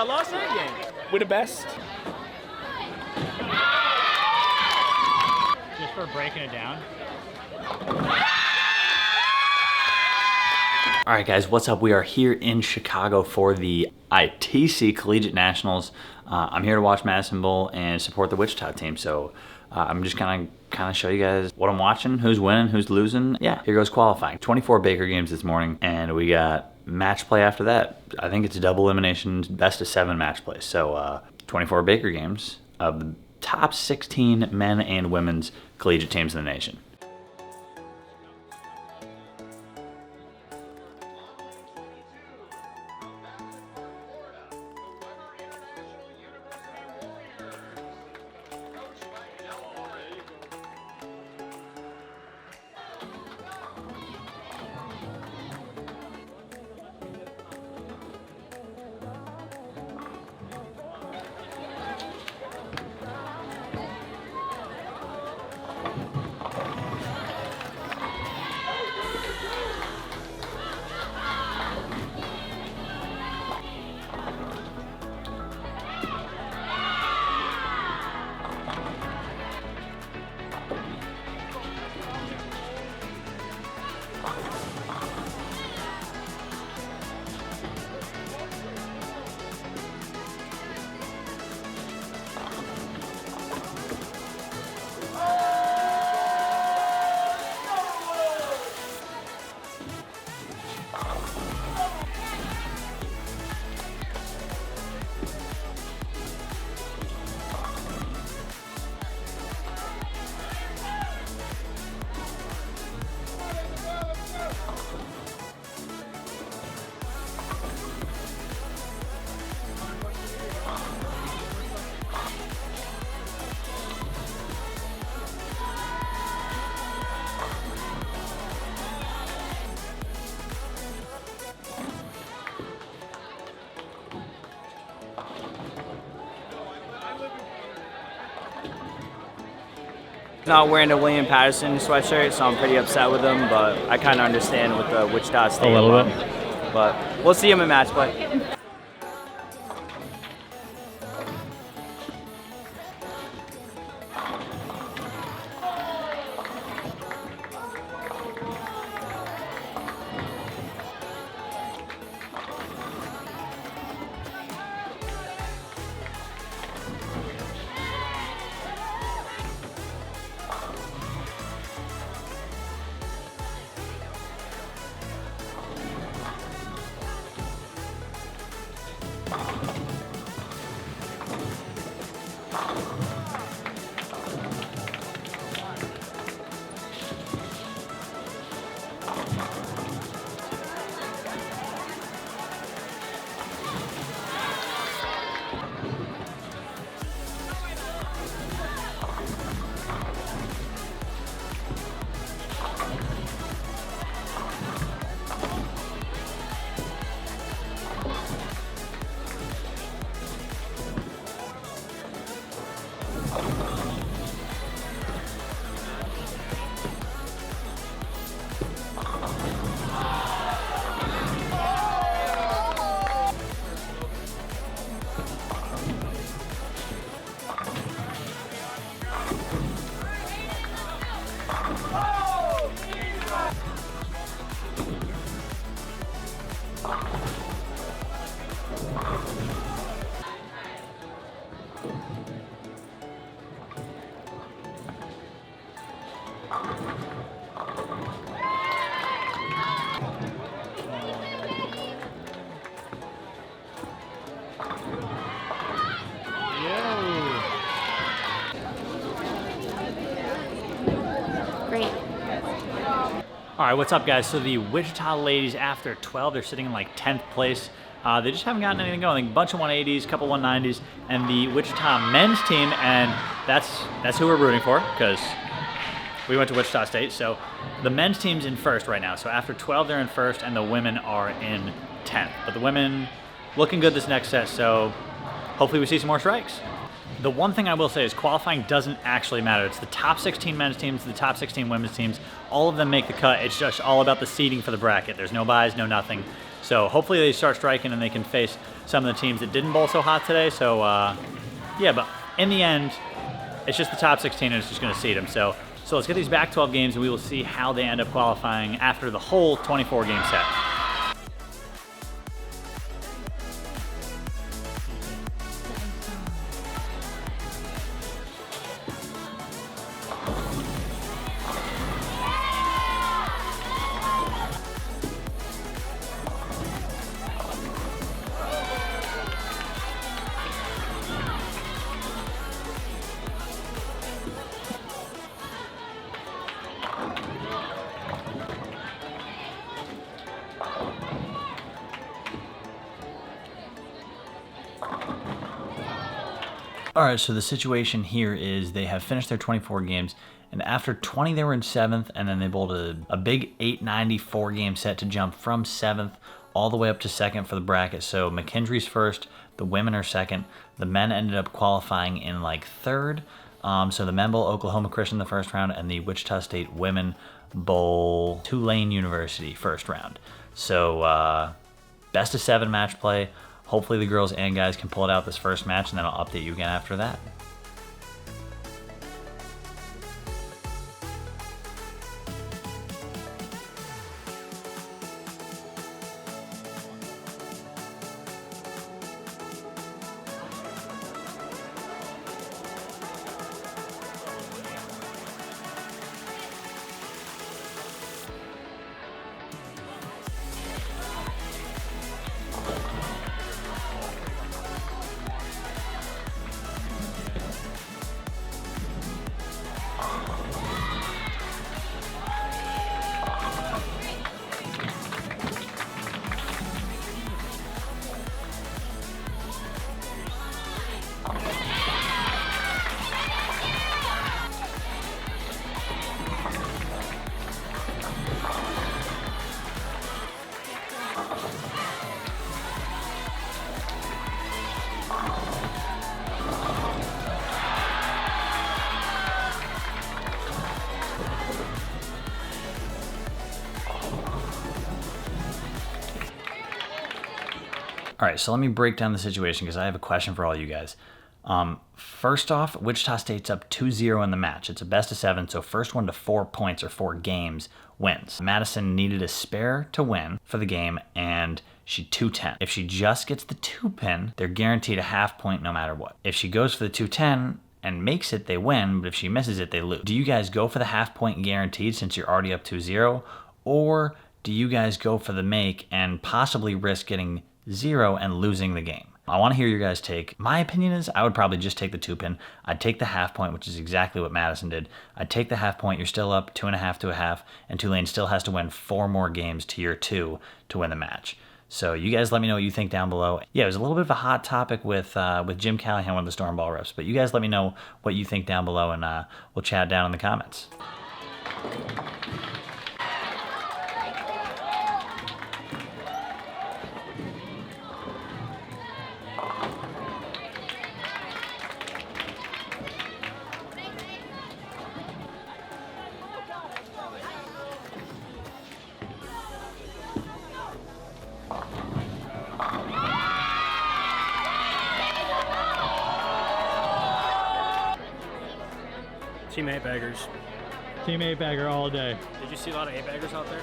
I lost that game. We're the best. Just for breaking it down. All right, guys, what's up? We are here in Chicago for the ITC Collegiate Nationals. I'm here to watch Madison Bowl and support the Wichita team. So I'm just gonna kind of show you guys what I'm watching, who's winning, who's losing. Yeah, here goes qualifying. 24 Baker games this morning, and we got match play after that. I think it's a double elimination, best of 7 match plays. So 24 Baker games of the top 16 men and women's collegiate teams in the nation. Not wearing a William Patterson sweatshirt, so I'm pretty upset with him, but I kind of understand with the Wichita State. A little bit. But we'll see him in match play. All right, what's up, guys? So the Wichita ladies, after 12, they're sitting in like 10th place. They just haven't gotten anything going. A bunch of 180s, couple 190s, and the Wichita men's team, and that's who we're rooting for because we went to Wichita State. So the men's team's in first right now. So after 12, they're in first, and the women are in 10th. But the women looking good this next set, so hopefully we see some more strikes. The one thing I will say is qualifying doesn't actually matter. It's the top 16 men's teams, the top 16 women's teams. All of them make the cut. It's just all about the seeding for the bracket. There's no buys, no nothing. So hopefully they start striking and they can face some of the teams that didn't bowl so hot today. So yeah, but in the end, it's just the top 16 and it's just going to seed them. So let's get these back 12 games and we will see how they end up qualifying after the whole 24 game set. All right, so the situation here is they have finished their 24 games, and after 20 they were in 7th, and then they bowled a big 894 game set to jump from 7th all the way up to 2nd for the bracket. So McKendree's first, the women are 2nd. The men ended up qualifying in like 3rd. So the men bowl Oklahoma Christian the first round, and the Wichita State women bowl Tulane University first round. So best of 7 match play. Hopefully the girls and guys can pull it out this first match, and then I'll update you again after that. All right, so let me break down the situation because I have a question for all you guys. First off, Wichita State's up 2-0 in the match. It's a best of 7, so first one to 4 points or 4 games wins. Madison needed a spare to win for the game, and she 210. If she just gets the 2-pin, they're guaranteed a half point no matter what. If she goes for the 210 and makes it, they win, but if she misses it, they lose. Do you guys go for the half point guaranteed since you're already up 2-0, or do you guys go for the make and possibly risk getting 0 and losing the game? I want to hear your guys' take. My opinion is I would probably just take the 2-pin. I'd take the half point, which is exactly what Madison did. I'd take the half point. You're still up 2.5 to a half, and Tulane still has to win 4 more games to your 2 to win the match. So you guys let me know what you think down below. Yeah, it was a little bit of a hot topic with Jim Callahan, one of the Stormball reps, but you guys let me know what you think down below, and we'll chat down in the comments. Team 8 baggers. Team 8 bagger all day. Did you see a lot of 8 baggers out there?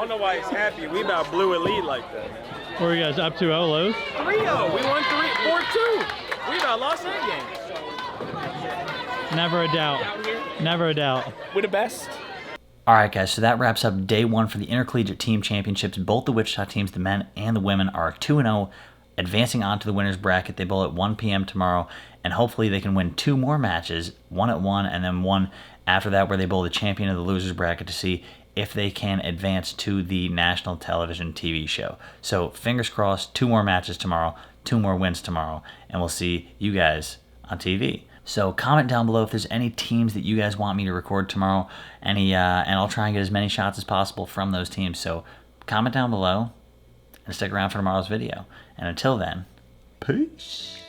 don't know why he's happy. We about blew a lead like that. What were you guys up to, Lowe's? 3-0. We won 4-2. We about lost that game. Never a doubt. Never a doubt. We're the best. All right, guys, so that wraps up day one for the intercollegiate team championships. Both the Wichita teams, the men and the women, are 2-0, advancing on to the winner's bracket. They bowl at 1 p.m. tomorrow, and hopefully they can win 2 more matches, one at 1 and then one after that where they bowl the champion of the loser's bracket to see if they can advance to the national television TV show. So fingers crossed, 2 more matches tomorrow, 2 more wins tomorrow, and we'll see you guys on TV. So comment down below if there's any teams that you guys want me to record tomorrow, and I'll try and get as many shots as possible from those teams. So comment down below and stick around for tomorrow's video. And until then, peace.